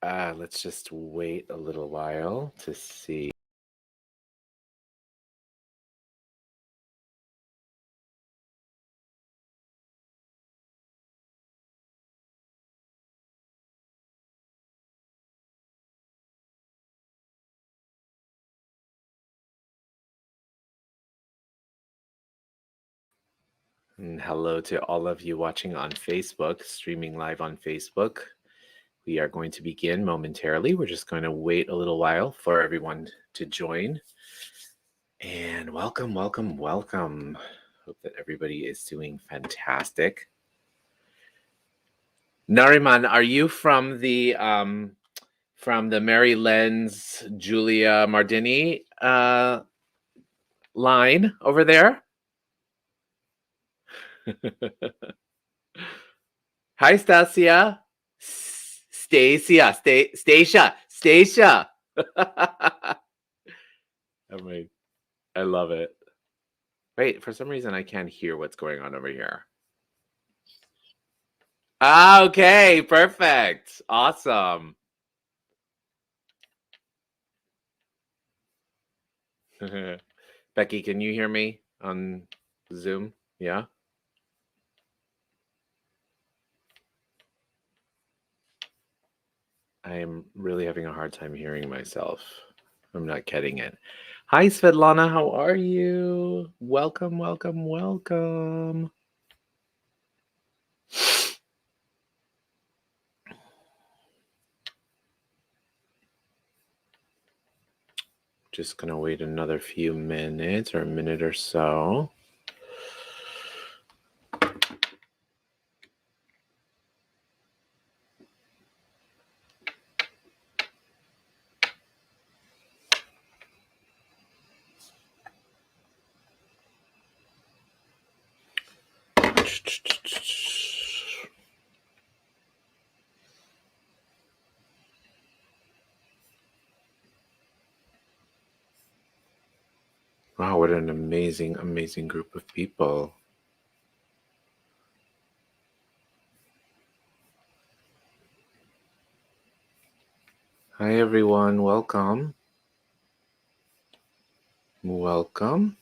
Let's just wait a little while to see. And hello to all of you watching on Facebook, streaming live on Facebook. We are going to begin momentarily. We're just going to wait a little while for everyone to join. And welcome, welcome, welcome. Hope that everybody is doing fantastic. Nariman, are you from the Mary Lenz, Julia Mardini line over there? Hi, Stasia. Stasia. I love it. Wait, for some reason I can't hear what's going on over here. Okay, perfect. Awesome. Becky, can you hear me on Zoom? Yeah? I am really having a hard time hearing myself. I'm not getting it. Hi, Svetlana. How are you? Welcome, welcome, welcome. Just going to wait another few minutes or a minute or so. Wow, what an amazing, amazing group of people. Hi, everyone. Welcome. Welcome.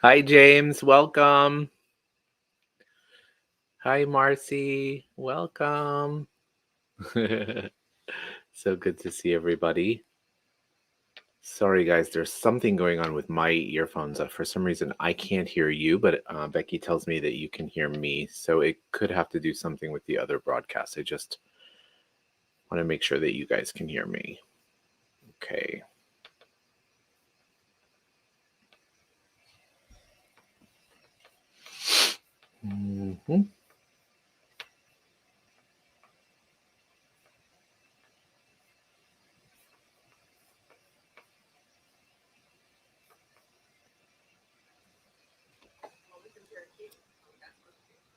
Hi, James. Welcome. Hi, Marcy. Welcome. So good to see everybody. Sorry, guys. There's something going on with my earphones. For some reason, I can't hear you, but Becky tells me that you can hear me. So it could have to do something with the other broadcast. I just want to make sure that you guys can hear me. Okay. Mm-hmm.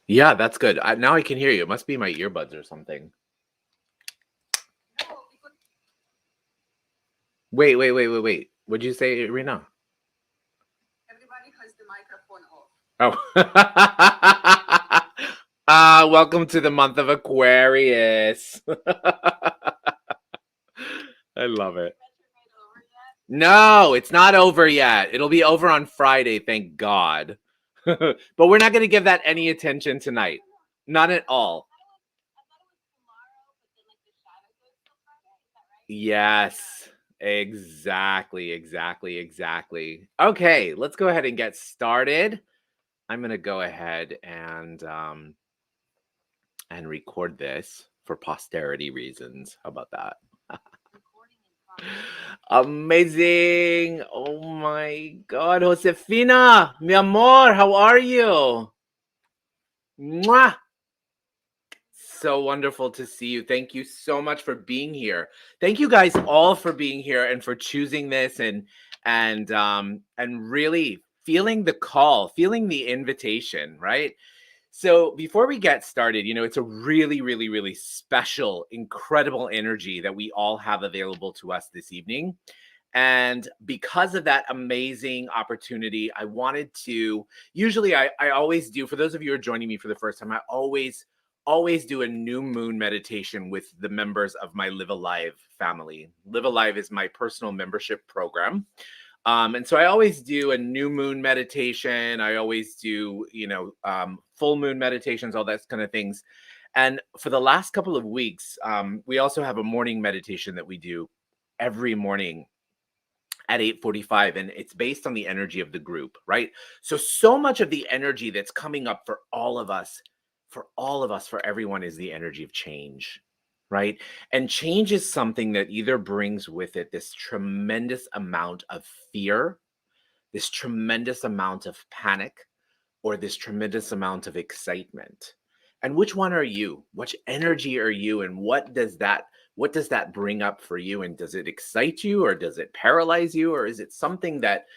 Yeah, that's good. Now I can hear you. It must be my earbuds or something. Wait. What'd you say, Irina? Everybody has the microphone off. Oh. Welcome to the month of Aquarius. I love it. No, it's not over yet. It'll be over on Friday, thank God. But we're not going to give that any attention tonight. Not at all. Yes, exactly. Okay, let's go ahead and get started. I'm going to go ahead and record this for posterity reasons. How about that? Amazing. Oh my God. Josefina, mi amor, how are you? Mwah. So wonderful to see you. Thank you so much for being here. Thank you guys all for being here and for choosing this and really feeling the call, feeling the invitation, right? So before we get started, it's a really, really, really special, incredible energy that we all have available to us this evening. And because of that amazing opportunity, I wanted to, usually I always do, for those of you who are joining me for the first time, I always do a new moon meditation with the members of my Live Alive family. Live Alive is my personal membership program. And so I always do a new moon meditation. I always do, full moon meditations, all that kind of things. And for the last couple of weeks, we also have a morning meditation that we do every morning at 8:45, and it's based on the energy of the group, right? So much of the energy that's coming up for all of us, for everyone, is the energy of change, right? And change is something that either brings with it this tremendous amount of fear, this tremendous amount of panic, or this tremendous amount of excitement. And which one are you? Which energy are you? And what does that bring up for you? And does it excite you, or does it paralyze you, or is it something that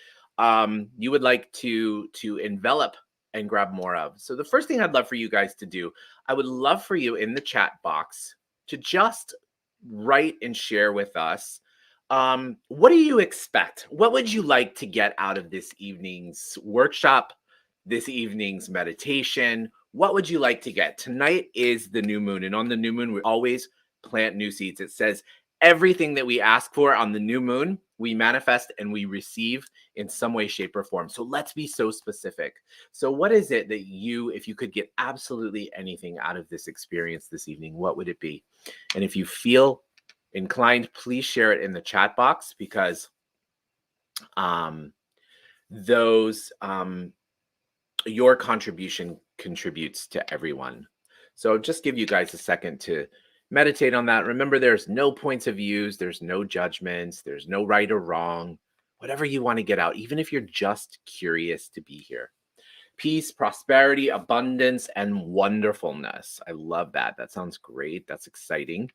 you would like to envelop and grab more of? So the first thing I'd love for you guys to do, I would love for you in the chat box to just write and share with us, what do you expect? What would you like to get out of this evening's workshop, this evening's meditation? What would you like to get? Tonight is the new moon, and on the new moon, we always plant new seeds. It says everything that we ask for on the new moon, we manifest and we receive in some way, shape, or form. So let's be so specific. So, what is it that if you could get absolutely anything out of this experience this evening, what would it be? And if you feel inclined, please share it in the chat box, because those your contribution contributes to everyone. So just give you guys a second to meditate on that. Remember, there's no points of views, there's no judgments, there's no right or wrong. Whatever you want to get out, even if you're just curious to be here. Peace, prosperity, abundance, and wonderfulness. I love that. That sounds great. That's exciting.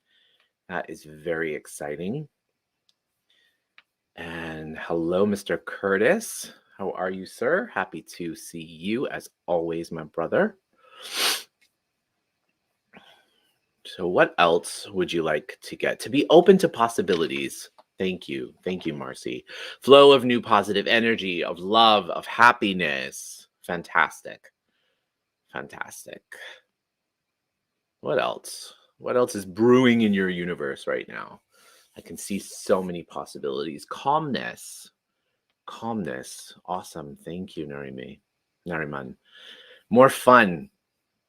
That is very exciting. And hello, Mr. Curtis. How are you, sir? Happy to see you as always, my brother. So what else would you like to get? To be open to possibilities. Thank you. Thank you, Marcy. Flow of new positive energy, of love, of happiness. Fantastic. Fantastic. What else? What else is brewing in your universe right now? I can see so many possibilities. Calmness. Calmness. Awesome. Thank you, Nariman. More fun.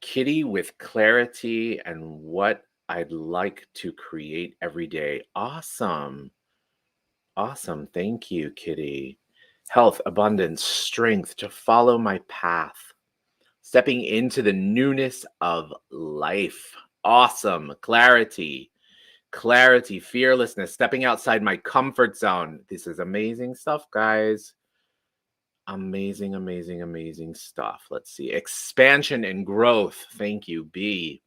Kitty with clarity and what I'd like to create every day. Awesome. Awesome. Thank you, Kitty. Health, abundance, strength to follow my path. Stepping into the newness of life. Awesome. Clarity. Clarity, fearlessness, stepping outside my comfort zone. This is amazing stuff, guys. Amazing, amazing, amazing stuff. Let's see. Expansion and growth. Thank you, B.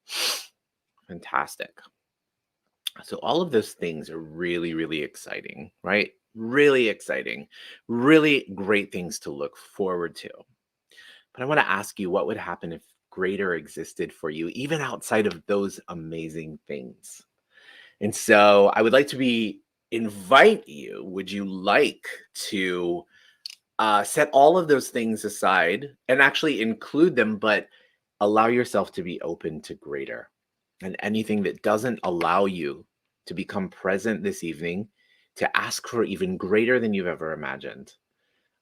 Fantastic. So all of those things are really, really exciting, right? Really exciting. Really great things to look forward to. But I want to ask you, what would happen if greater existed for you, even outside of those amazing things? And so I would like to invite you. Would you like to set all of those things aside and actually include them, but allow yourself to be open to greater? And anything that doesn't allow you to become present this evening, to ask for even greater than you've ever imagined.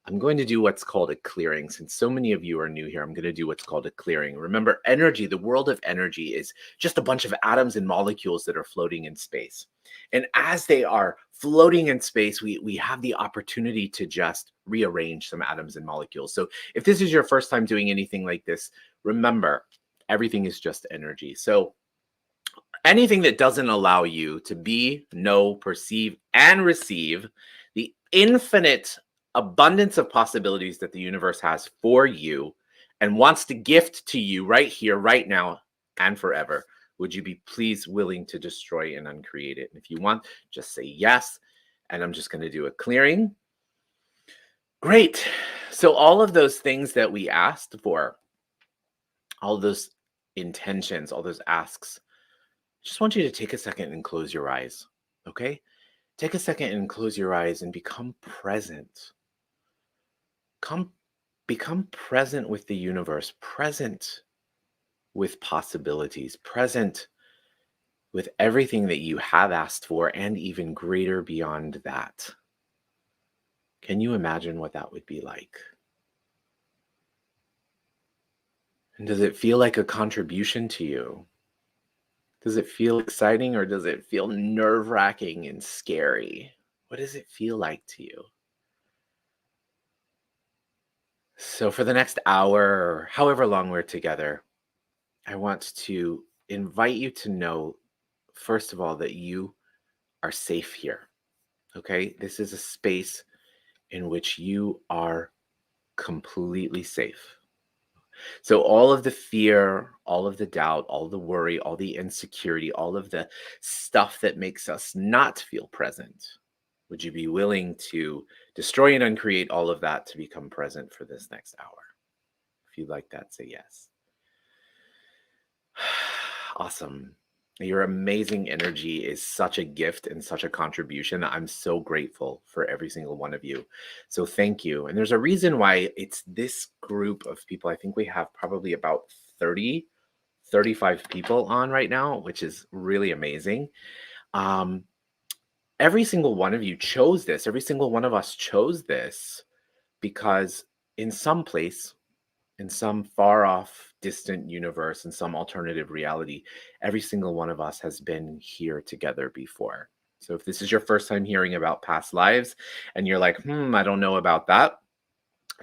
I'm going to do what's called a clearing. Since so many of you are new here, I'm going to do what's called a clearing. Remember, energy, the world of energy, is just a bunch of atoms and molecules that are floating in space. And as they are floating in space, we have the opportunity to just rearrange some atoms and molecules. So if this is your first time doing anything like this, remember, everything is just energy. So anything that doesn't allow you to be, know, perceive, and receive the infinite abundance of possibilities that the universe has for you and wants to gift to you right here, right now, and forever, would you be please willing to destroy and uncreate it? And if you want, just say yes. And I'm just going to do a clearing. Great. So all of those things that we asked for, all those intentions, all those asks, just want you to take a second and close your eyes. Okay? Take a second and close your eyes and become present. Come become present with the universe, present with possibilities, present with everything that you have asked for and even greater beyond that. Can you imagine what that would be like? And does it feel like a contribution to you? Does it feel exciting or does it feel nerve-wracking and scary? What does it feel like to you? So, for the next hour or however long we're together, I want to invite you to know, first of all, that you are safe here. Okay? This is a space in which you are completely safe. So, all of the fear, all of the doubt, all the worry, all the insecurity, all of the stuff that makes us not feel present, would you be willing to destroy and uncreate all of that to become present for this next hour? If you'd like that, say yes. Awesome. Your amazing energy is such a gift and such a contribution. I'm so grateful for every single one of you. So thank you. And there's a reason why it's this group of people. I think we have probably about 30, 35 people on right now, which is really amazing. Um, every single one of you chose this. Every single one of us chose this because in some place, in some far off, distant universe, in some alternative reality, every single one of us has been here together before. So if this is your first time hearing about past lives and you're like, I don't know about that,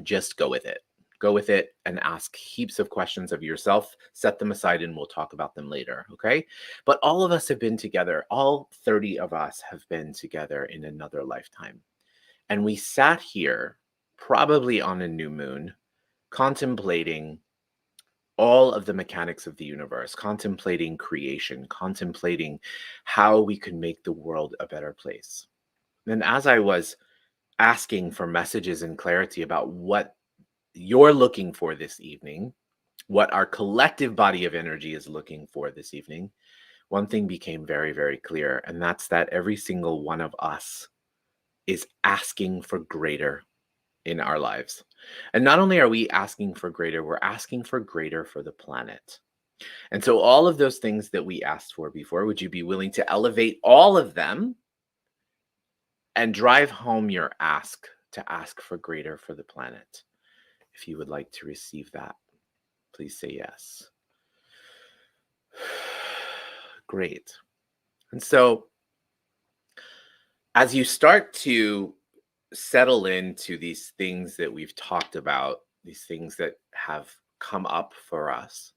just go with it. Go with it and ask heaps of questions of yourself. Set them aside and we'll talk about them later. Okay. But all of us have been together. All 30 of us have been together in another lifetime. And we sat here probably on a new moon contemplating all of the mechanics of the universe, contemplating creation, contemplating how we could make the world a better place. And as I was asking for messages and clarity about what you're looking for this evening, what our collective body of energy is looking for this evening, one thing became very, very clear, and that's that every single one of us is asking for greater in our lives. And not only are we asking for greater, we're asking for greater for the planet. And so, all of those things that we asked for before, would you be willing to elevate all of them and drive home your ask to ask for greater for the planet? If you would like to receive that, please say yes. Great. And so, as you start to settle into these things that we've talked about, these things that have come up for us,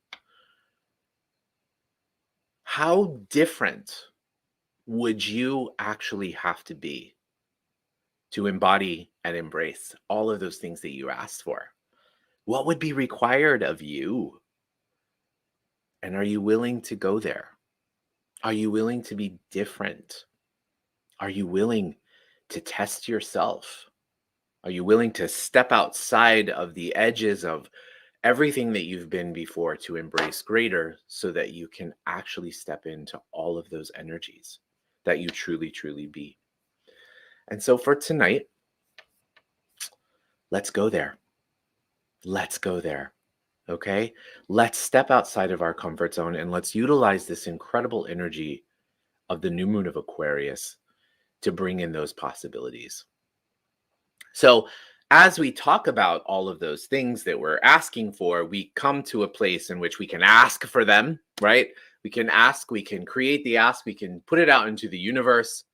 how different would you actually have to be to embody and embrace all of those things that you asked for? What would be required of you? And are you willing to go there? Are you willing to be different? Are you willing to test yourself? Are you willing to step outside of the edges of everything that you've been before to embrace greater so that you can actually step into all of those energies that you truly, truly be? And so for tonight, let's go there. Let's go there. Okay. Let's step outside of our comfort zone and let's utilize this incredible energy of the new moon of Aquarius to bring in those possibilities. So, as we talk about all of those things that we're asking for, we come to a place in which we can ask for them, right? We can ask, we can create the ask, we can put it out into the universe.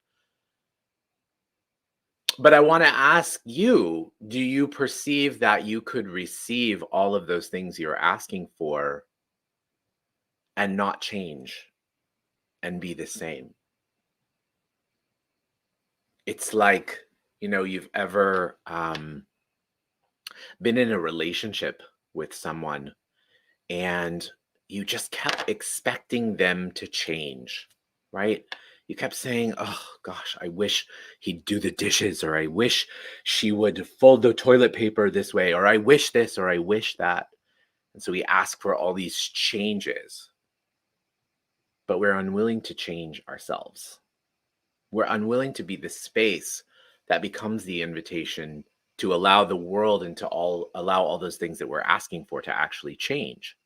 But I want to ask you, do you perceive that you could receive all of those things you're asking for and not change and be the same? It's like, you've ever been in a relationship with someone and you just kept expecting them to change, right? You kept saying, oh gosh, I wish he'd do the dishes, or I wish she would fold the toilet paper this way, or I wish this, or I wish that. And so we ask for all these changes, but we're unwilling to change ourselves. We're unwilling to be the space that becomes the invitation to allow the world and to allow all those things that we're asking for to actually change.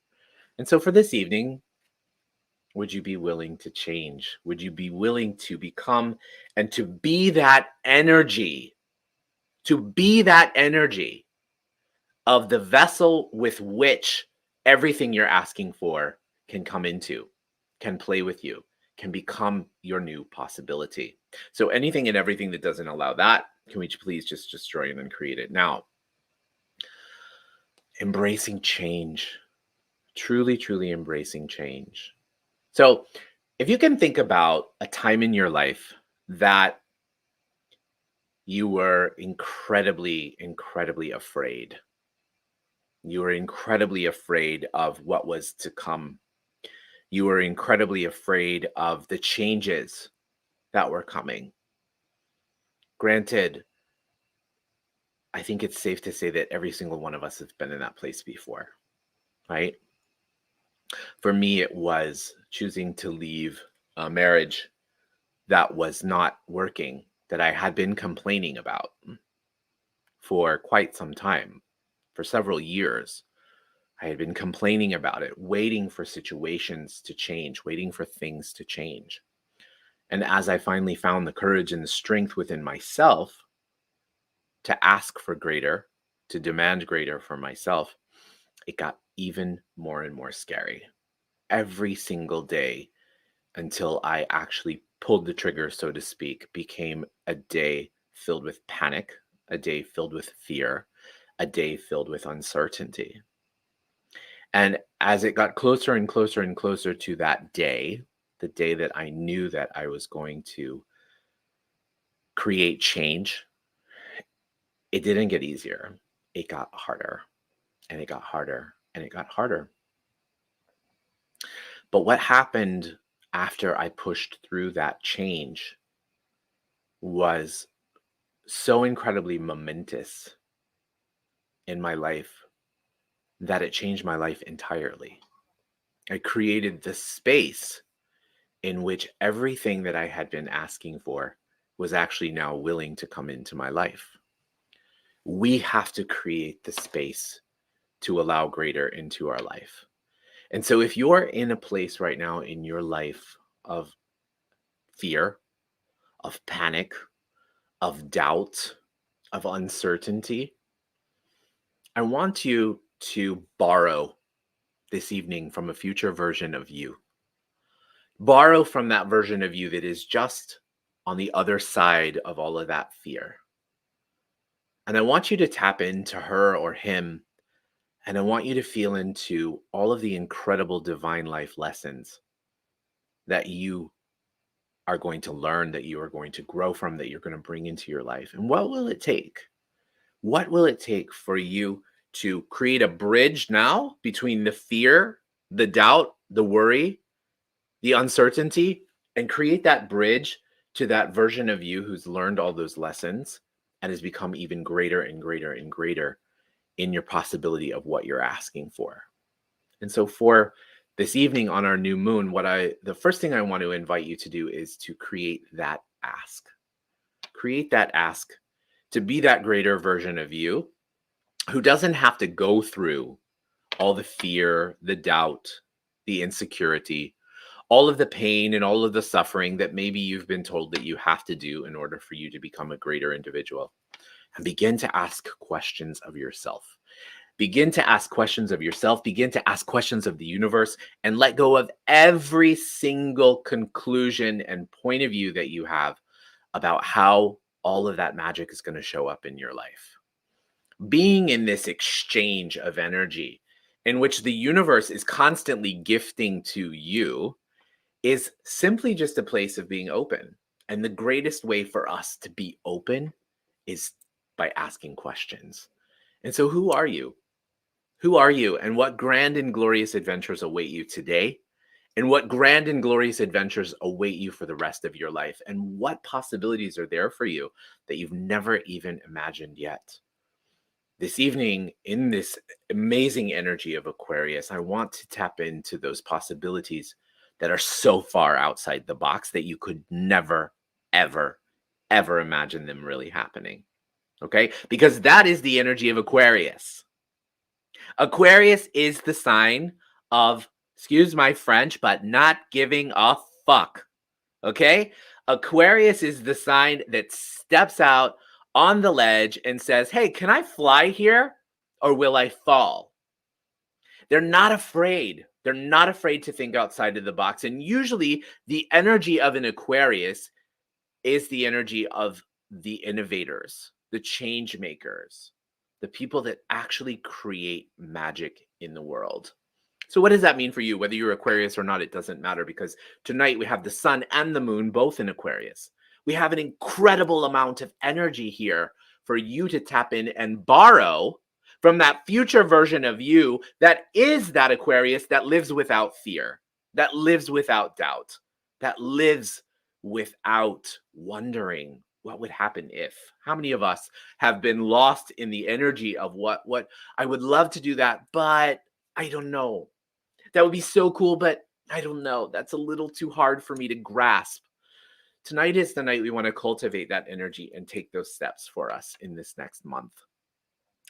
And so for this evening, would you be willing to change? Would you be willing to become and to be that energy, of the vessel with which everything you're asking for can come into, can play with you, can become your new possibility? So anything and everything that doesn't allow that, can we please just destroy and uncreate it now? Embracing change, truly, truly embracing change. So if you can think about a time in your life that you were incredibly, incredibly afraid. You were incredibly afraid of what was to come. You were incredibly afraid of the changes that were coming. Granted, I think it's safe to say that every single one of us has been in that place before, right? For me, it was choosing to leave a marriage that was not working, that I had been complaining about for quite some time, for several years. I had been complaining about it, waiting for situations to change, waiting for things to change. And as I finally found the courage and the strength within myself to ask for greater, to demand greater for myself, it got even more and more scary every single day until I actually pulled the trigger, so to speak, became a day filled with panic, a day filled with fear, a day filled with uncertainty. And as it got closer and closer and closer to that day, the day that I knew that I was going to create change, it didn't get easier. It got harder and it got harder and it got harder. But what happened after I pushed through that change was so incredibly momentous in my life that it changed my life entirely. I created the space in which everything that I had been asking for was actually now willing to come into my life. We have to create the space to allow greater into our life. And so if you're in a place right now in your life of fear, of panic, of doubt, of uncertainty, I want you to borrow this evening from a future version of you. Borrow from that version of you that is just on the other side of all of that fear. And I want you to tap into her or him, and I want you to feel into all of the incredible divine life lessons that you are going to learn, that you are going to grow from, that you're going to bring into your life. And what will it take? What will it take for you to create a bridge now between the fear, the doubt, the worry, the uncertainty, and create that bridge to that version of you who's learned all those lessons and has become even greater and greater and greater in your possibility of what you're asking for? And so for this evening on our new moon, the first thing I want to invite you to do is to create that ask. Create that ask to be that greater version of you who doesn't have to go through all the fear, the doubt, the insecurity, all of the pain and all of the suffering that maybe you've been told that you have to do in order for you to become a greater individual. And begin to ask questions of yourself. Begin to ask questions of yourself, begin to ask questions of the universe, and let go of every single conclusion and point of view that you have about how all of that magic is going to show up in your life. Being in this exchange of energy in which the universe is constantly gifting to you is simply just a place of being open. And the greatest way for us to be open is by asking questions. And so who are you? Who are you, and what grand and glorious adventures await you today? And what grand and glorious adventures await you for the rest of your life? And what possibilities are there for you that you've never even imagined yet? This evening, in this amazing energy of Aquarius, I want to tap into those possibilities that are so far outside the box that you could never, ever, ever imagine them really happening. Okay? Because that is the energy of Aquarius. Aquarius is the sign of, excuse my French, but not giving a fuck. Okay? Aquarius is the sign that steps out on the ledge and says, hey, can I fly here or will I fall? They're not afraid. They're not afraid to think outside of the box. And usually, the energy of an Aquarius is the energy of the innovators, the change makers, the people that actually create magic in the world. So what does that mean for you? Whether you're Aquarius or not, it doesn't matter, because tonight we have the sun and the moon both in Aquarius. We have an incredible amount of energy here for you to tap in and borrow from that future version of you that is that Aquarius that lives without fear, that lives without doubt, that lives without wondering what would happen if. How many of us have been lost in the energy of what I would love to do that, but I don't know. That would be so cool, but I don't know. That's a little too hard for me to grasp. Tonight is the night we want to cultivate that energy and take those steps for us in this next month.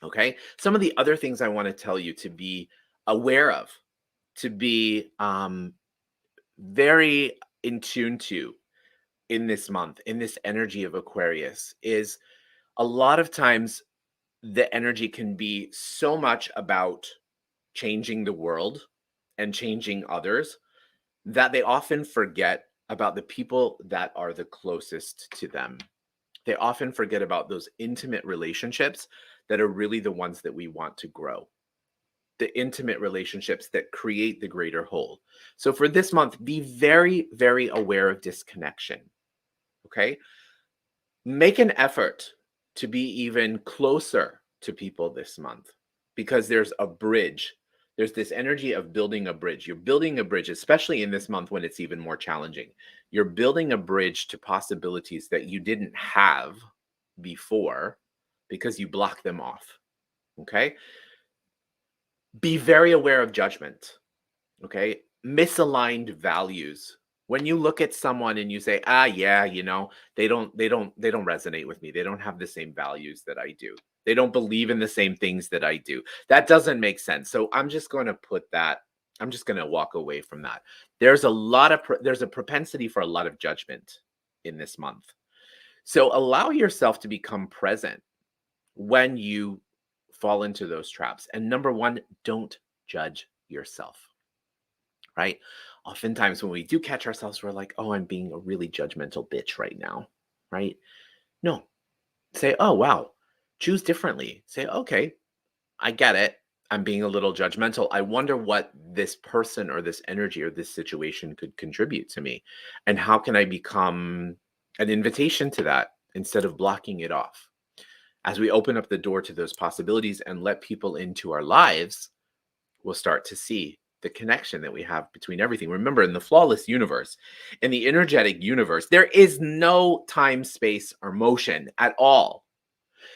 Okay. Some of the other things I want to tell you to be aware of, to be very in tune to in this month, in this energy of Aquarius, is a lot of times the energy can be so much about changing the world and changing others that they often forget about the people that are the closest to them. They often forget about those intimate relationships that are really the ones that we want to grow. The intimate relationships that create the greater whole. So for this month, be very, very aware of disconnection. Okay? Make an effort to be even closer to people this month, because there's a bridge. There's this energy of building a bridge. You're building a bridge, especially in this month when it's even more challenging. You're building a bridge to possibilities that you didn't have before because you block them off. Okay? Be very aware of judgment. Okay? Misaligned values. When you look at someone and you say, yeah, they don't resonate with me. They don't have the same values that I do. They don't believe in the same things that I do. That doesn't make sense. So I'm just going to I'm just going to walk away from that. There's a propensity for a lot of judgment in this month. So allow yourself to become present when you fall into those traps. And number one, don't judge yourself. Right? Oftentimes when we do catch ourselves, we're like, oh, I'm being a really judgmental bitch right now. Right? No. Say, oh, wow. Choose differently. Say, okay, I get it. I'm being a little judgmental. I wonder what this person or this energy or this situation could contribute to me. And how can I become an invitation to that instead of blocking it off? As we open up the door to those possibilities and let people into our lives, we'll start to see the connection that we have between everything. Remember, in the flawless universe, in the energetic universe, there is no time, space, or motion at all.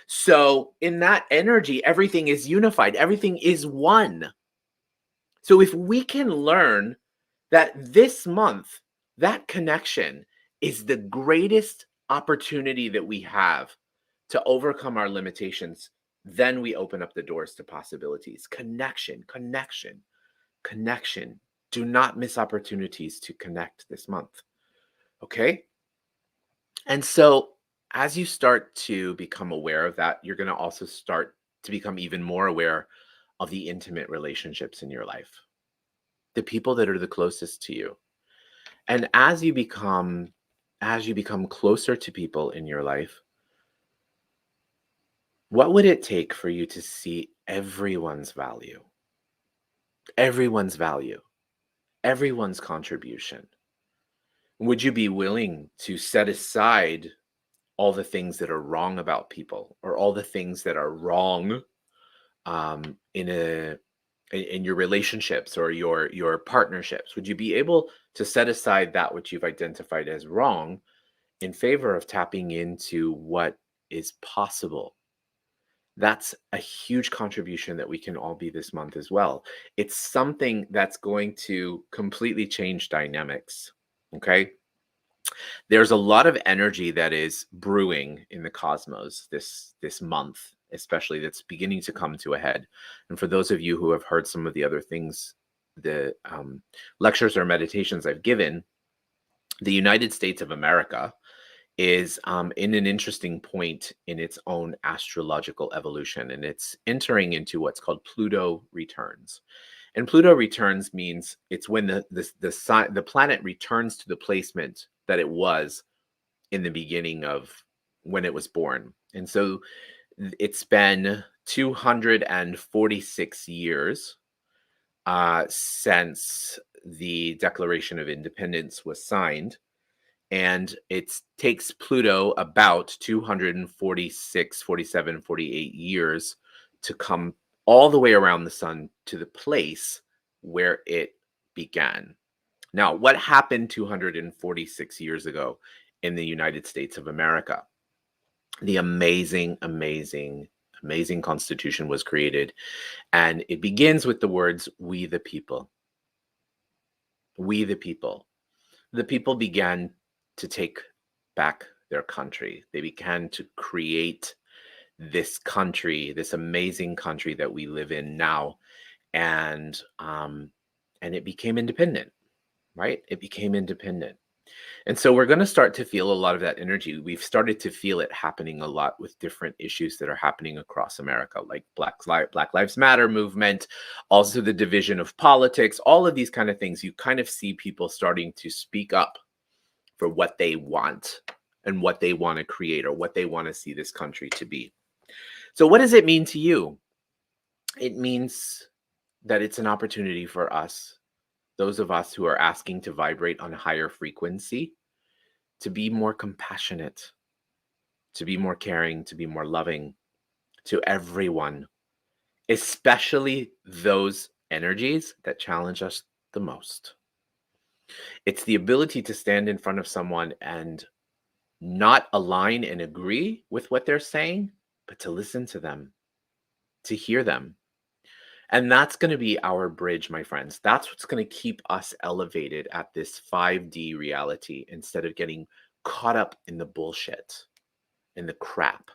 So in that energy, everything is unified. Everything is one. So if we can learn that this month, that connection is the greatest opportunity that we have to overcome our limitations, then we open up the doors to possibilities. Connection, connection, connection. Do not miss opportunities to connect this month. Okay? And so as you start to become aware of that, you're going to also start to become even more aware of the intimate relationships in your life, the people that are the closest to you. And as you become closer to people in your life, what would it take for you to see everyone's value, everyone's value, everyone's contribution? Would you be willing to set aside all the things that are wrong about people, or all the things that are wrong in your relationships or your partnerships? Would you be able to set aside that which you've identified as wrong in favor of tapping into what is possible? That's a huge contribution that we can all be this month as well. It's something that's going to completely change dynamics. Okay. There's a lot of energy that is brewing in the cosmos this month, especially, that's beginning to come to a head. And for those of you who have heard some of the other things, the lectures or meditations I've given, the United States of America is in an interesting point in its own astrological evolution, and it's entering into what's called Pluto Returns. And Pluto Returns means it's when the planet returns to the placement that it was in the beginning of when it was born. And so it's been 246 years since the Declaration of Independence was signed. And it takes Pluto about 246, 47, 48 years to come all the way around the sun to the place where it began. Now, what happened 246 years ago in the United States of America? The amazing, amazing, amazing Constitution was created. And it begins with the words, "We the people." We the people. The people began to take back their country. They began to create this country, this amazing country that we live in now. And it became independent, right? It became independent. And so we're going to start to feel a lot of that energy. We've started to feel it happening a lot with different issues that are happening across America, like Black Lives Matter movement, also the division of politics, all of these kind of things. You kind of see people starting to speak up for what they want and what they want to create, or what they want to see this country to be. So what does it mean to you? It means that it's an opportunity for us, those of us who are asking to vibrate on a higher frequency, to be more compassionate, to be more caring, to be more loving to everyone, especially those energies that challenge us the most. It's the ability to stand in front of someone and not align and agree with what they're saying, but to listen to them, to hear them. And that's going to be our bridge, my friends. That's what's going to keep us elevated at this 5D reality instead of getting caught up in the bullshit, in the crap.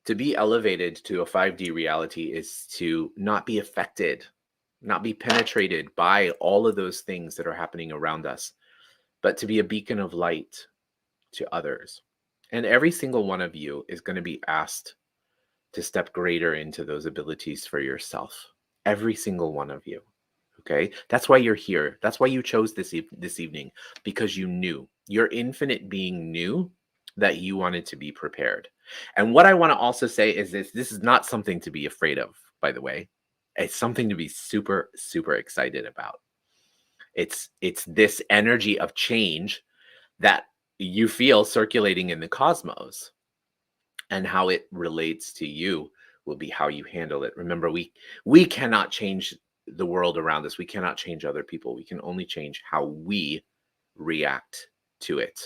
To be elevated to a 5D reality is to not be affected, not be penetrated by all of those things that are happening around us, but to be a beacon of light to others. And every single one of you is going to be asked to step greater into those abilities for yourself. Every single one of you. Okay? That's why you're here. That's why you chose this evening, because you knew. Your infinite being knew that you wanted to be prepared. And what I want to also say is this is not something to be afraid of, by the way. It's something to be super, super excited about. It's this energy of change that you feel circulating in the cosmos, and how it relates to you will be how you handle it. Remember, we cannot change the world around us. We cannot change other people. We can only change how we react to it.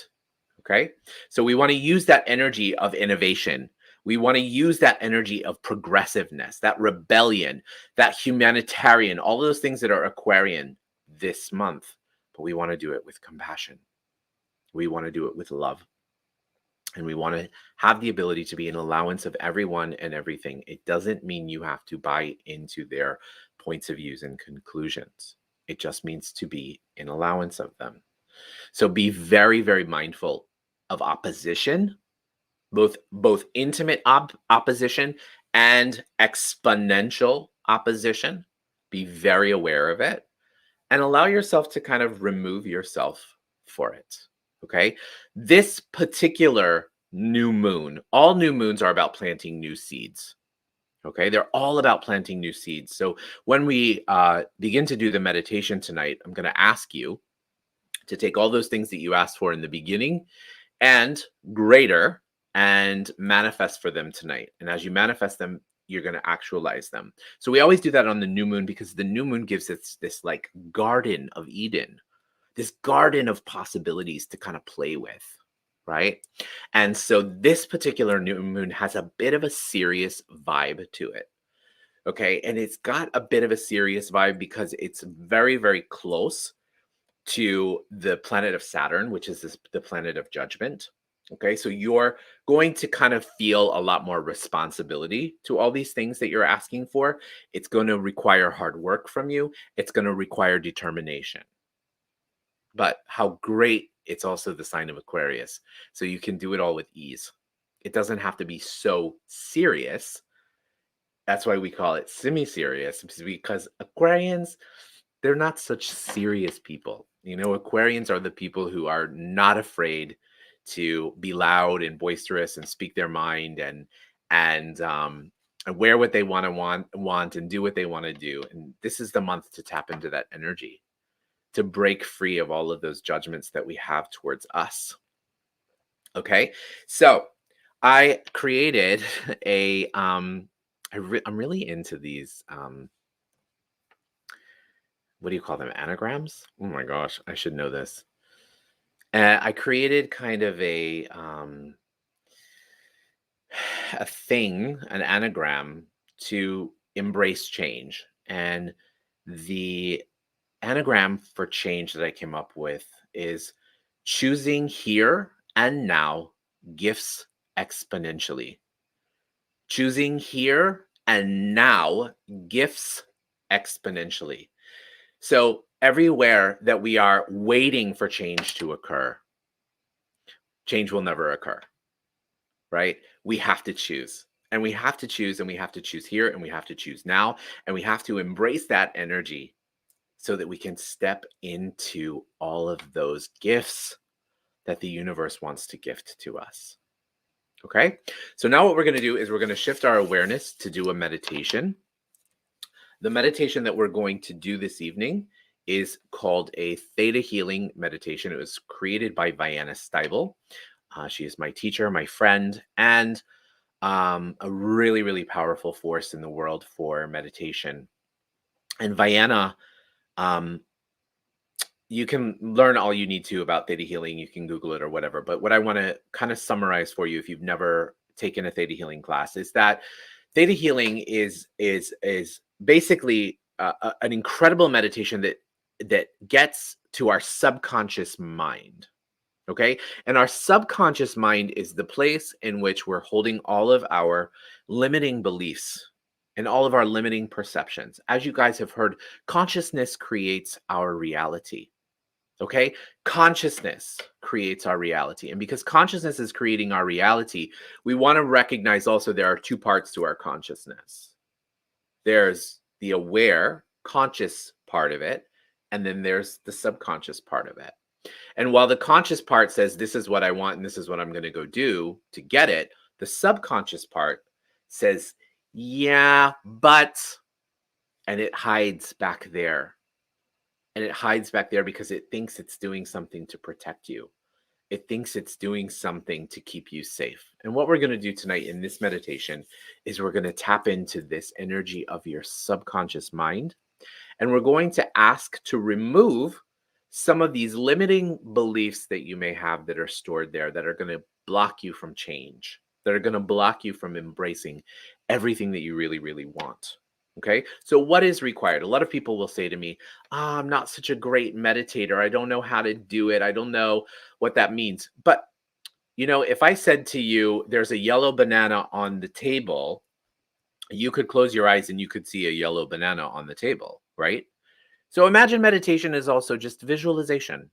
Okay? So we want to use that energy of innovation. We want to use that energy of progressiveness, that rebellion, that humanitarian, all those things that are Aquarian this month. But we want to do it with compassion. We want to do it with love. And we want to have the ability to be an allowance of everyone and everything. It doesn't mean you have to buy into their points of views and conclusions. It just means to be an allowance of them. So be very, very mindful of opposition, both intimate opposition and exponential opposition. Be very aware of it and allow yourself to kind of remove yourself for it. Okay. This particular new moon, all new moons are about planting new seeds. Okay. They're all about planting new seeds. So when we begin to do the meditation tonight, I'm going to ask you to take all those things that you asked for in the beginning and greater and manifest for them tonight. And as you manifest them, you're going to actualize them. So we always do that on the new moon, because the new moon gives us this like garden of Eden, this garden of possibilities to kind of play with. right? And so this particular new moon has a bit of a serious vibe to it. Okay. And it's got a bit of a serious vibe because it's very, very close to the planet of Saturn, which is the planet of judgment. Okay. So you're going to kind of feel a lot more responsibility to all these things that you're asking for. It's going to require hard work from you, it's going to require determination. But how great it's also the sign of Aquarius. So you can do it all with ease. It doesn't have to be so serious. That's why we call it semi-serious, because Aquarians, they're not such serious people. You know, Aquarians are the people who are not afraid to be loud and boisterous and speak their mind and wear what they want and do what they want to do. And this is the month to tap into that energy, to break free of all of those judgments that we have towards us. Okay, so I created a I'm really into these what do you call them, anagrams? Oh my gosh, I should know this. I created kind of a thing, an anagram to embrace change. And the anagram for change that I came up with is choosing here and now gifts exponentially. Choosing here and now gifts exponentially. So everywhere that we are waiting for change to occur, change will never occur, right? We have to choose. And we have to choose, and we have to choose here, and we have to choose now, and we have to embrace that energy so that we can step into all of those gifts that the universe wants to gift to us. Okay? So now what we're going to do is we're going to shift our awareness to do a meditation. The meditation that we're going to do this evening is called a Theta Healing meditation. It was created by Vienna Steibel. She is my teacher, my friend, and a really, really powerful force in the world for meditation. And Vienna, um, you can learn all you need to about Theta Healing. You can Google it or whatever. But what I want to kind of summarize for you, if you've never taken a Theta Healing class, is that Theta Healing is basically an incredible meditation that gets to our subconscious mind. Okay. And our subconscious mind is the place in which we're holding all of our limiting beliefs and all of our limiting perceptions. As you guys have heard, consciousness creates our reality. Okay. Consciousness creates our reality. And because consciousness is creating our reality, we want to recognize also there are two parts to our consciousness. There's the aware, conscious part of it, and then there's the subconscious part of it. And while the conscious part says, this is what I want and this is what I'm going to go do to get it, the subconscious part says, yeah, but, and it hides back there. And it hides back there because it thinks it's doing something to protect you. It thinks it's doing something to keep you safe. And what we're going to do tonight in this meditation is we're going to tap into this energy of your subconscious mind. And we're going to ask to remove some of these limiting beliefs that you may have that are stored there that are going to block you from change, that are going to block you from embracing everything that you really, really want. Okay. So what is required? A lot of people will say to me, I'm not such a great meditator. I don't know how to do it. I don't know what that means. But, you know, if I said to you, there's a yellow banana on the table, you could close your eyes and you could see a yellow banana on the table, right? So imagine meditation is also just visualization.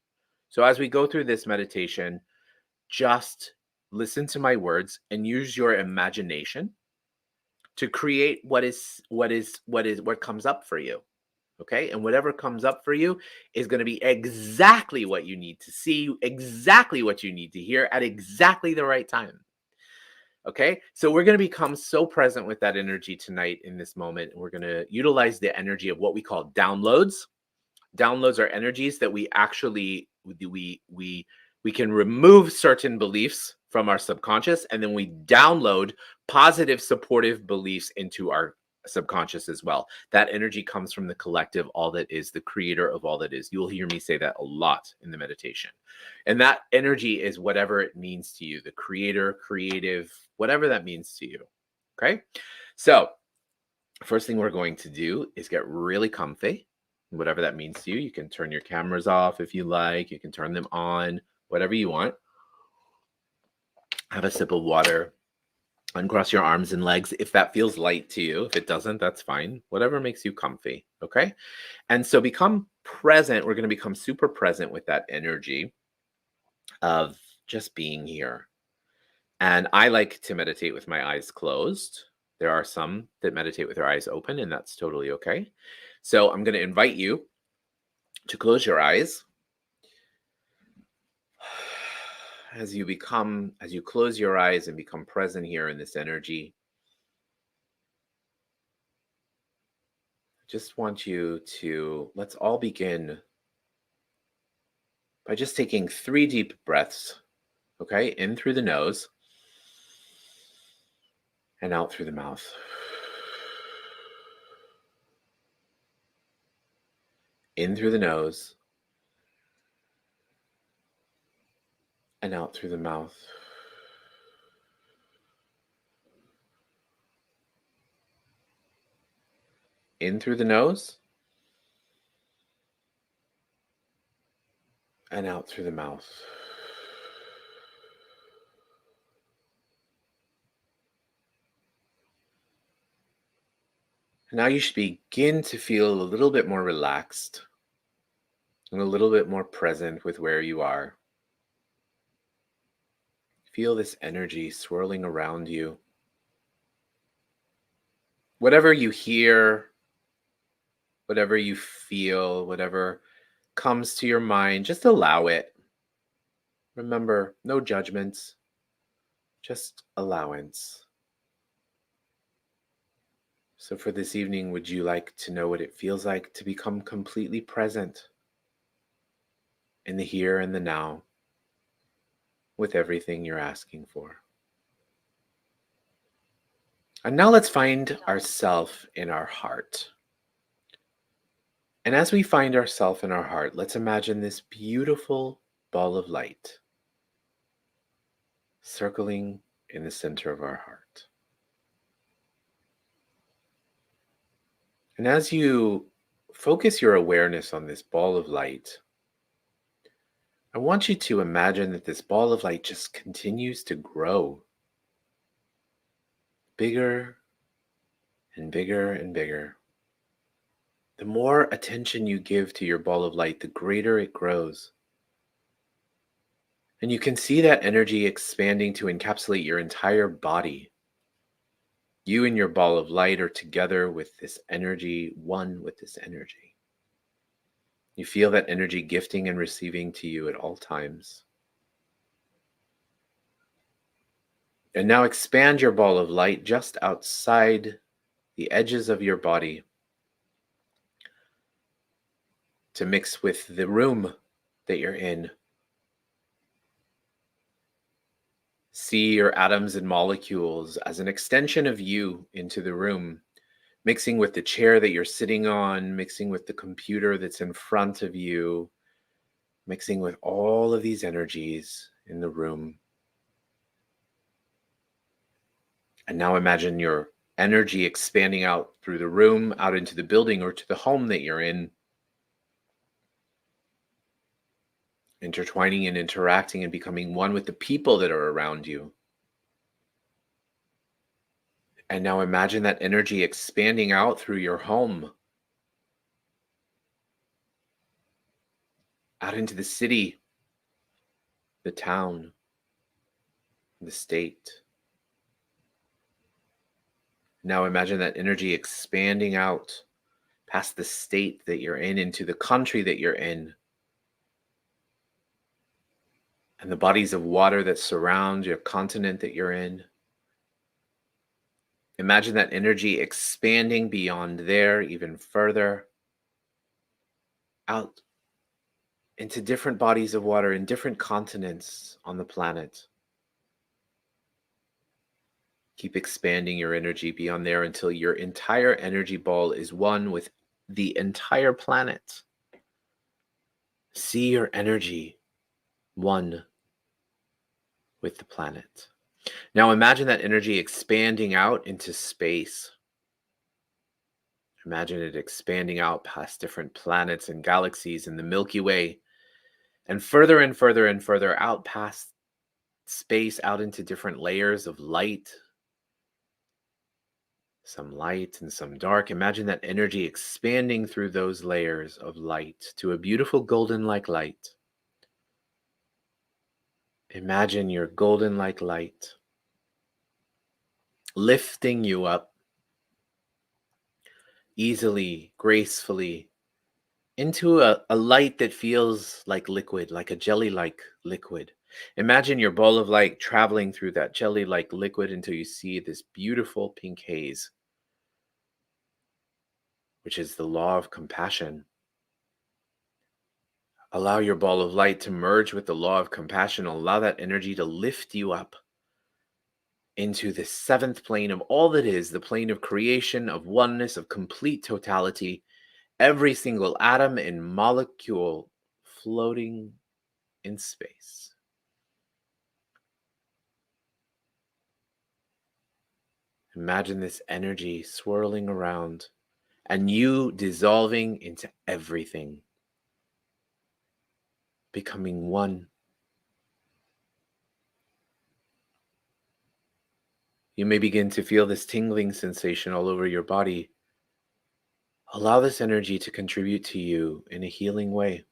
So as we go through this meditation, just listen to my words and use your imagination to create what comes up for you. Okay? And whatever comes up for you is going to be exactly what you need to see, exactly what you need to hear at exactly the right time. Okay? So we're going to become so present with that energy tonight in this moment. We're going to utilize the energy of what we call downloads. Downloads are energies that we actually we can remove certain beliefs from our subconscious, and then we download positive supportive beliefs into our subconscious as well. That energy comes from the collective, all that is, the creator of all that is. You'll hear me say that a lot in the meditation. And that energy is whatever it means to you, the creator, creative, whatever that means to you. Okay. So, first thing we're going to do is get really comfy, whatever that means to you. You can turn your cameras off if you like, you can turn them on, whatever you want. Have a sip of water. Uncross your arms and legs if that feels light to you. If it doesn't, that's fine. Whatever makes you comfy, okay? And so become present. We're going to become super present with that energy of just being here. And I like to meditate with my eyes closed. There are some that meditate with their eyes open, and that's totally okay. So I'm going to invite you to close your eyes. As you close your eyes and become present here in this energy, just want you to, let's all begin by just taking 3 deep breaths, okay? In through the nose and out through the mouth. In through the nose and out through the mouth. In through the nose and out through the mouth. Now you should begin to feel a little bit more relaxed and a little bit more present with where you are. Feel this energy swirling around you. Whatever you hear, whatever you feel, whatever comes to your mind, just allow it. Remember, no judgments, just allowance. So for this evening, would you like to know what it feels like to become completely present in the here and the now with everything you're asking for? And now let's find ourselves in our heart. And as we find ourselves in our heart, let's imagine this beautiful ball of light circling in the center of our heart. And as you focus your awareness on this ball of light, I want you to imagine that this ball of light just continues to grow bigger and bigger and bigger. The more attention you give to your ball of light, the greater it grows. And you can see that energy expanding to encapsulate your entire body. You and your ball of light are together with this energy, one with this energy. You feel that energy gifting and receiving to you at all times. And now expand your ball of light just outside the edges of your body to mix with the room that you're in. See your atoms and molecules as an extension of you into the room, mixing with the chair that you're sitting on, mixing with the computer that's in front of you, mixing with all of these energies in the room. And now imagine your energy expanding out through the room, out into the building or to the home that you're in, intertwining and interacting and becoming one with the people that are around you. And now imagine that energy expanding out through your home, out into the city, the town, the state. Now imagine that energy expanding out past the state that you're in into the country that you're in, and the bodies of water that surround your continent that you're in. Imagine that energy expanding beyond there, even further, out into different bodies of water in different continents on the planet. Keep expanding your energy beyond there until your entire energy ball is one with the entire planet. See your energy one with the planet. Now imagine that energy expanding out into space. Imagine it expanding out past different planets and galaxies in the Milky Way, and further and further and further out past space, out into different layers of light, some light and some dark. Imagine that energy expanding through those layers of light to a beautiful golden like light. Imagine your golden like light lifting you up easily, gracefully, into a light that feels like liquid, like a jelly like liquid. Imagine your ball of light traveling through that jelly like liquid until you see this beautiful pink haze, which is the law of compassion. Allow your ball of light to merge with the law of compassion. Allow that energy to lift you up into the seventh plane of all that is, the plane of creation, of oneness, of complete totality. Every single atom and molecule floating in space. Imagine this energy swirling around and you dissolving into everything, becoming one. You may begin to feel this tingling sensation all over your body. Allow this energy to contribute to you in a healing way.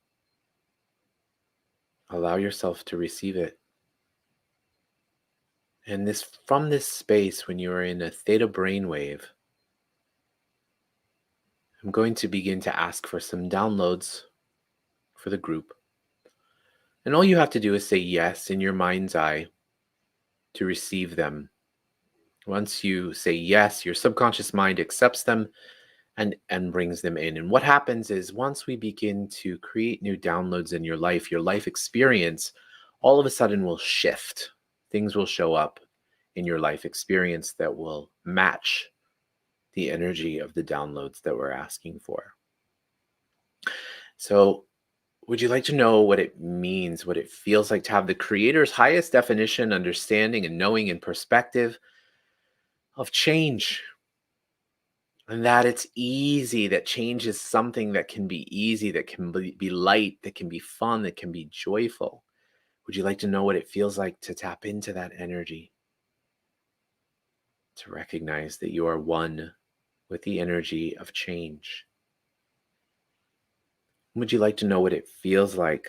Allow yourself to receive it. And from this space, when you are in a theta brainwave, I'm going to begin to ask for some downloads for the group. And all you have to do is say yes in your mind's eye to receive them. Once you say yes, your subconscious mind accepts them and brings them in. And what happens is once we begin to create new downloads in your life experience all of a sudden will shift. Things will show up in your life experience that will match the energy of the downloads that we're asking for. So, would you like to know what it means, what it feels like to have the Creator's highest definition, understanding, and knowing and perspective of change? And that it's easy, that change is something that can be easy, that can be light, that can be fun, that can be joyful. Would you like to know what it feels like to tap into that energy? To recognize that you are one with the energy of change? Would you like to know what it feels like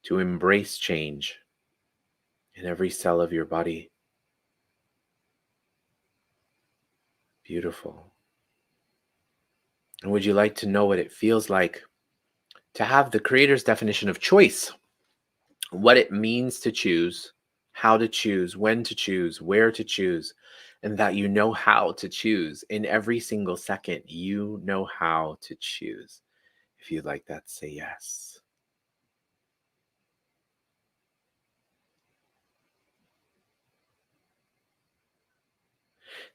to embrace change in every cell of your body? Beautiful. And would you like to know what it feels like to have the Creator's definition of choice? What it means to choose, how to choose, when to choose, where to choose, and that you know how to choose in every single second. You know how to choose. If you'd like that, say yes.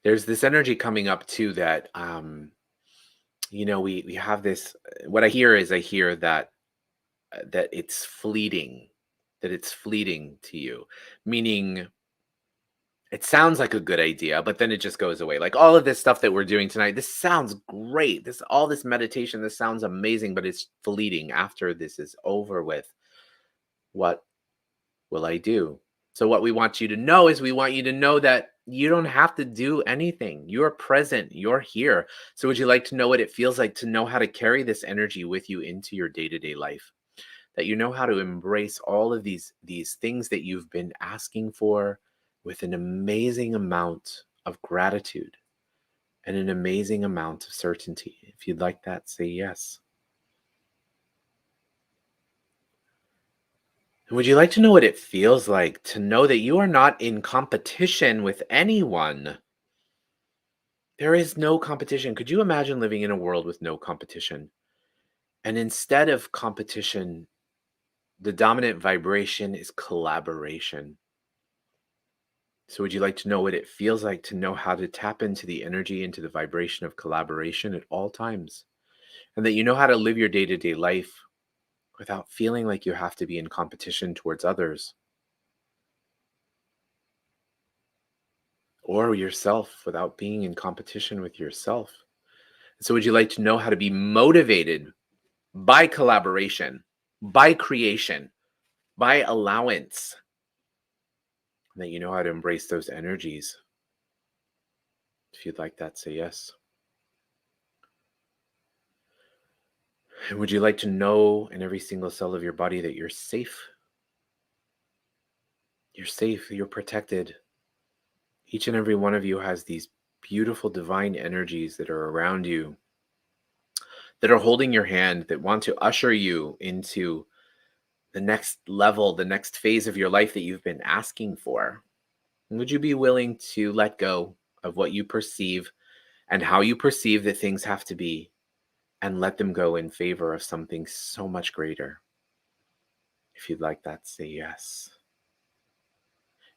There's this energy coming up too that we have this. What I hear that it's fleeting, that it's fleeting to you, meaning it sounds like a good idea, but then it just goes away. Like all of this stuff that we're doing tonight, this sounds great. All this meditation, this sounds amazing, but it's fleeting. After this is over with, what will I do? So what we want you to know is we want you to know that you don't have to do anything. You're present. You're here. So would you like to know what it feels like to know how to carry this energy with you into your day-to-day life? That you know how to embrace all of these things that you've been asking for with an amazing amount of gratitude and an amazing amount of certainty. If you'd like that, say yes. And would you like to know what it feels like to know that you are not in competition with anyone? There is no competition. Could you imagine living in a world with no competition? And instead of competition, the dominant vibration is collaboration. So, would you like to know what it feels like to know how to tap into the energy, into the vibration of collaboration at all times? And that you know how to live your day to day life without feeling like you have to be in competition towards others or yourself without being in competition with yourself? So, would you like to know how to be motivated by collaboration, by creation, by allowance? That you know how to embrace those energies. If you'd like that, say yes. And would you like to know in every single cell of your body that you're safe? You're safe, you're protected. Each and every one of you has these beautiful divine energies that are around you, that are holding your hand, that want to usher you into the next level, the next phase of your life that you've been asking for. Would you be willing to let go of what you perceive and how you perceive that things have to be and let them go in favor of something so much greater? If you'd like that, say yes.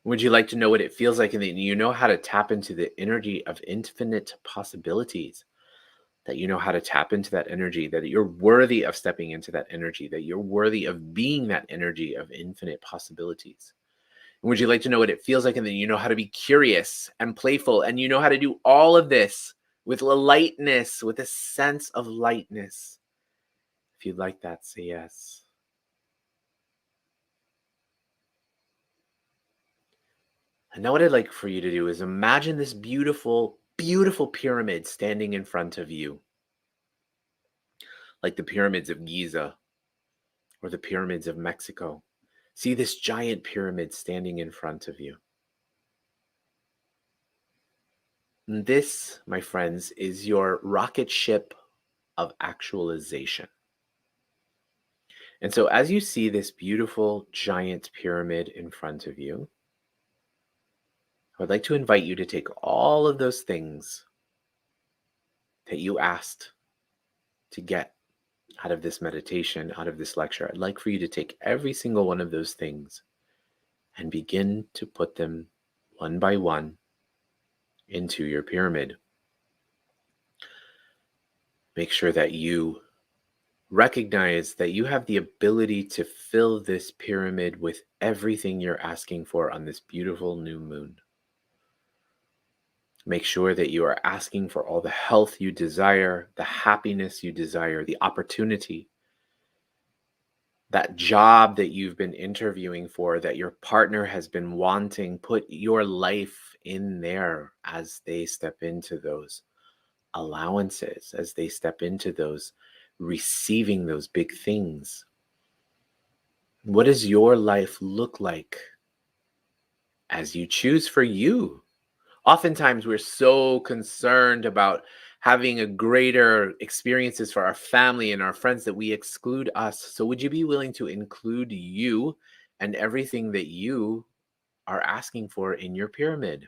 Would you like to know what it feels like and that you know how to tap into the energy of infinite possibilities? That you know how to tap into that energy, that you're worthy of stepping into that energy, that you're worthy of being that energy of infinite possibilities. And would you like to know what it feels like and that you know how to be curious and playful and you know how to do all of this with a lightness, with a sense of lightness? If you'd like that, say yes. And now what I'd like for you to do is imagine this beautiful, beautiful pyramid standing in front of you, like the pyramids of Giza or the pyramids of Mexico. See this giant pyramid standing in front of you. And this, my friends, is your rocket ship of actualization. And so, as you see this beautiful giant pyramid in front of you, I would like to invite you to take all of those things that you asked to get out of this meditation, out of this lecture. I'd like for you to take every single one of those things and begin to put them one by one into your pyramid. Make sure that you recognize that you have the ability to fill this pyramid with everything you're asking for on this beautiful new moon. Make sure that you are asking for all the health you desire, the happiness you desire, the opportunity, that job that you've been interviewing for, that your partner has been wanting. Put your life in there as they step into those allowances, as they step into those receiving those big things. What does your life look like as you choose for you? Oftentimes, we're so concerned about having a greater experiences for our family and our friends that we exclude us. So, would you be willing to include you and everything that you are asking for in your pyramid?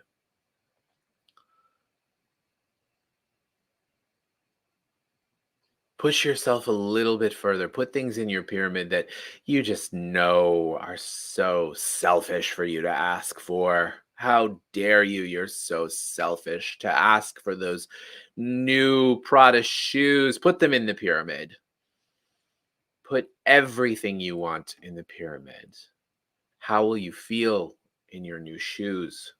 Push yourself a little bit further. Put things in your pyramid that you just know are so selfish for you to ask for. How dare you? You're so selfish to ask for those new Prada shoes. Put them in the pyramid. Put everything you want in the pyramid. How will you feel in your new shoes?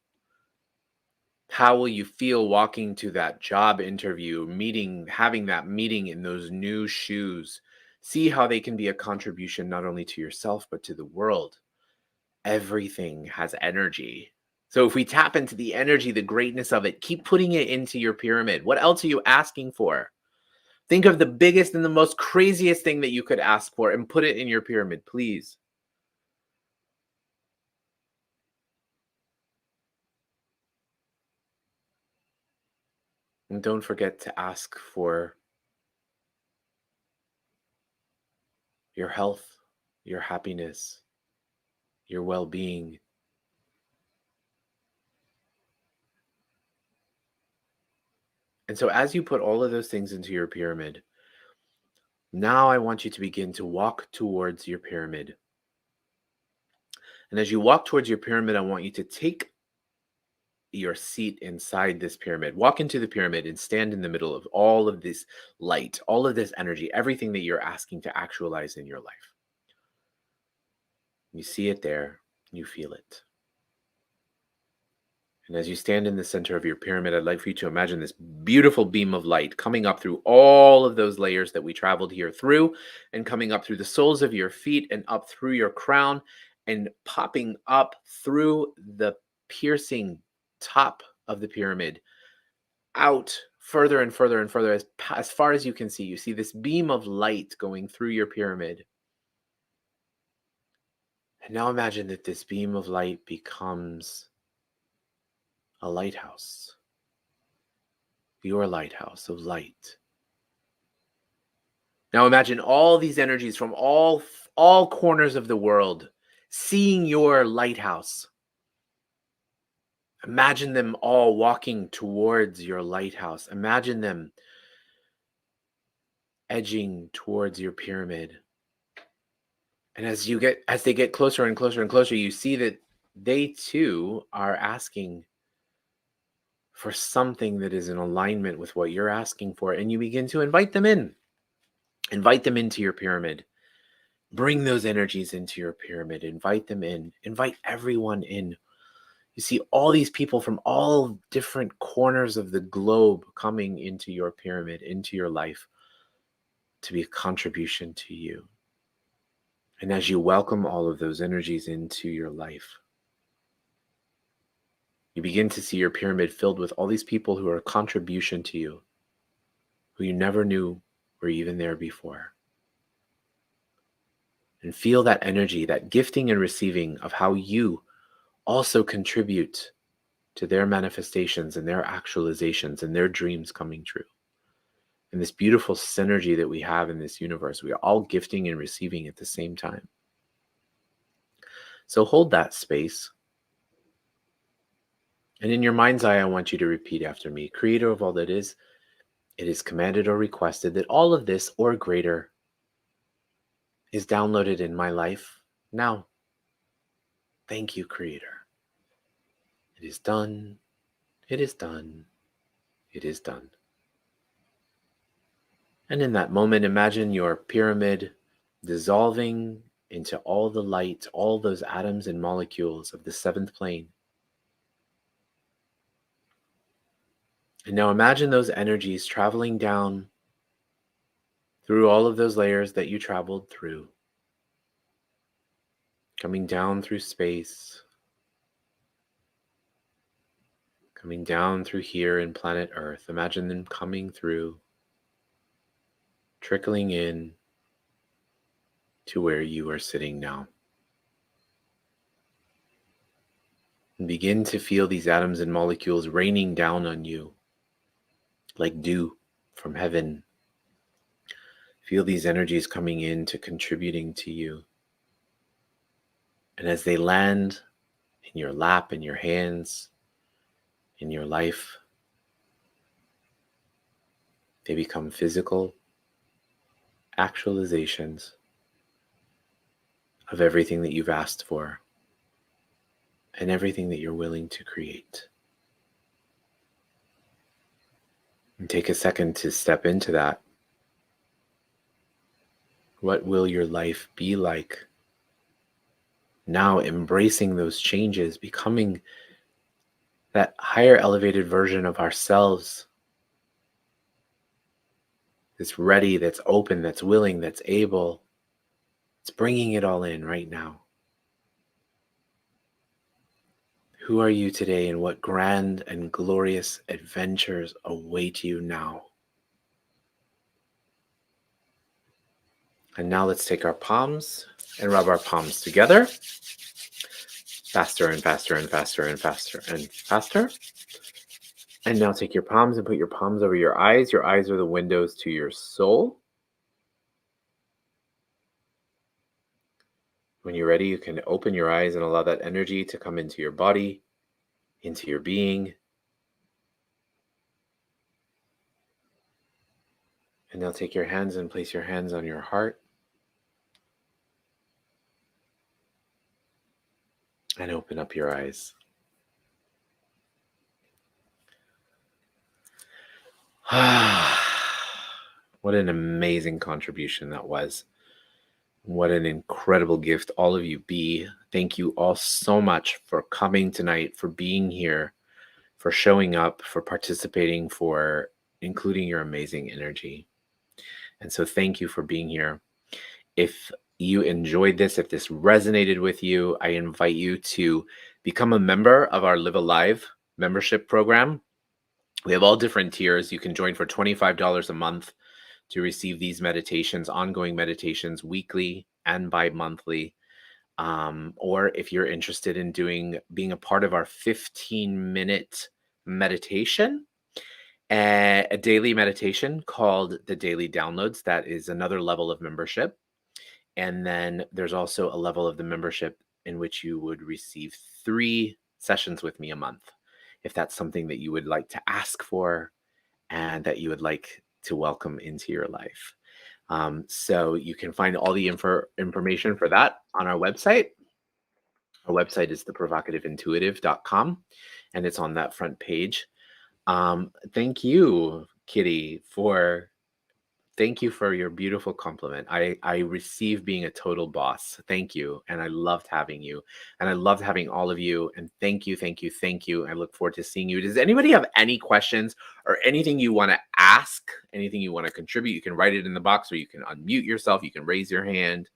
How will you feel walking to that job interview, meeting, having that meeting in those new shoes? See how they can be a contribution not only to yourself, but to the world. Everything has energy. So if we tap into the energy, the greatness of it, keep putting it into your pyramid. What else are you asking for? Think of the biggest and the most craziest thing that you could ask for and put it in your pyramid, please. And don't forget to ask for your health, your happiness, your well being. And so, as you put all of those things into your pyramid, now I want you to begin to walk towards your pyramid. And as you walk towards your pyramid, I want you to take your seat inside this pyramid. Walk into the pyramid and stand in the middle of all of this light, all of this energy, everything that you're asking to actualize in your life. You see it there, you feel it. And as you stand in the center of your pyramid, I'd like for you to imagine this beautiful beam of light coming up through all of those layers that we traveled here through, and coming up through the soles of your feet and up through your crown, and popping up through the piercing top of the pyramid, out further and further and further, as far as you can see. You see this beam of light going through your pyramid. And now imagine that this beam of light becomes a lighthouse, your lighthouse of light. Now imagine all these energies from all corners of the world seeing your lighthouse. Imagine them all walking towards your lighthouse. Imagine them edging towards your pyramid. And as they get closer and closer and closer, you see that they too are asking for something that is in alignment with what you're asking for. And you begin to invite them in. Invite them into your pyramid. Bring those energies into your pyramid. Invite them in. Invite everyone in. You see all these people from all different corners of the globe coming into your pyramid, into your life, to be a contribution to you. And as you welcome all of those energies into your life, you begin to see your pyramid filled with all these people who are a contribution to you, who you never knew were even there before. And feel that energy, that gifting and receiving of how you also contribute to their manifestations and their actualizations and their dreams coming true. And this beautiful synergy that we have in this universe, we are all gifting and receiving at the same time. So hold that space. And in your mind's eye, I want you to repeat after me. Creator of all that is, it is commanded or requested that all of this or greater is downloaded in my life now. Thank you, Creator. It is done. It is done. It is done. And in that moment, imagine your pyramid dissolving into all the light, all those atoms and molecules of the seventh plane. And now imagine those energies traveling down through all of those layers that you traveled through, coming down through space, coming down through here in planet Earth. Imagine them coming through, trickling in to where you are sitting now. And begin to feel these atoms and molecules raining down on you like dew from heaven. Feel these energies coming in to contributing to you. And as they land in your lap, in your hands, in your life, they become physical actualizations of everything that you've asked for and everything that you're willing to create. And take a second to step into that. What will your life be like now, embracing those changes, becoming that higher elevated version of ourselves that's ready, that's open, that's willing, that's able. It's bringing it all in right now. Who are you today, and what grand and glorious adventures await you now? And now let's take our palms and rub our palms together. Faster and faster and faster and faster and faster. And now take your palms and put your palms over your eyes. Your eyes are the windows to your soul. When you're ready, you can open your eyes and allow that energy to come into your body, into your being. And now take your hands and place your hands on your heart. And open up your eyes. What an amazing contribution that was. What an incredible gift all of you be. Thank you all so much for coming tonight, for being here, for showing up, for participating, for including your amazing energy. And so thank you for being here. If you enjoyed this, if this resonated with you, I invite you to become a member of our Live Alive membership program. We have all different tiers. You can join for $25 a month to receive these meditations, ongoing meditations, weekly and bi-monthly. Or if you're interested in being a part of our 15-minute meditation, a daily meditation called the Daily Downloads, that is another level of membership. And then there's also a level of the membership in which you would receive 3 sessions with me a month, if that's something that you would like to ask for and that you would like to welcome into your life. So you can find all the information for that on our website. Our website is theprovocativeintuitive.com, and it's on that front page. Thank you, Kitty, thank you for your beautiful compliment. I receive being a total boss. Thank you. And I loved having you. And I loved having all of you. And thank you, thank you, thank you. I look forward to seeing you. Does anybody have any questions or anything you want to ask, anything you want to contribute? You can write it in the box, or you can unmute yourself. You can raise your hand.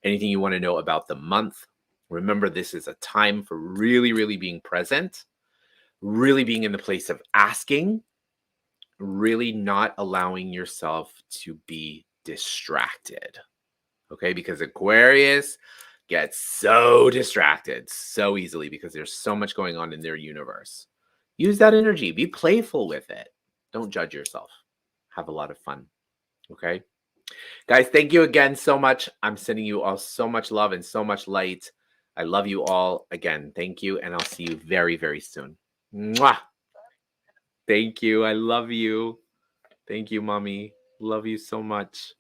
Anything you want to know about the month. Remember, this is a time for really, really being present, really being in the place of asking, really not allowing yourself to be distracted. Okay, because Aquarius gets so distracted so easily because there's so much going on in their universe. Use that energy, be playful with it. Don't judge yourself. Have a lot of fun. Okay, guys, thank you again so much. I'm sending you all so much love and so much light. I love you all again. Thank you, and I'll see you very, very soon. Mwah! Thank you. I love you. Thank you, mommy. Love you so much.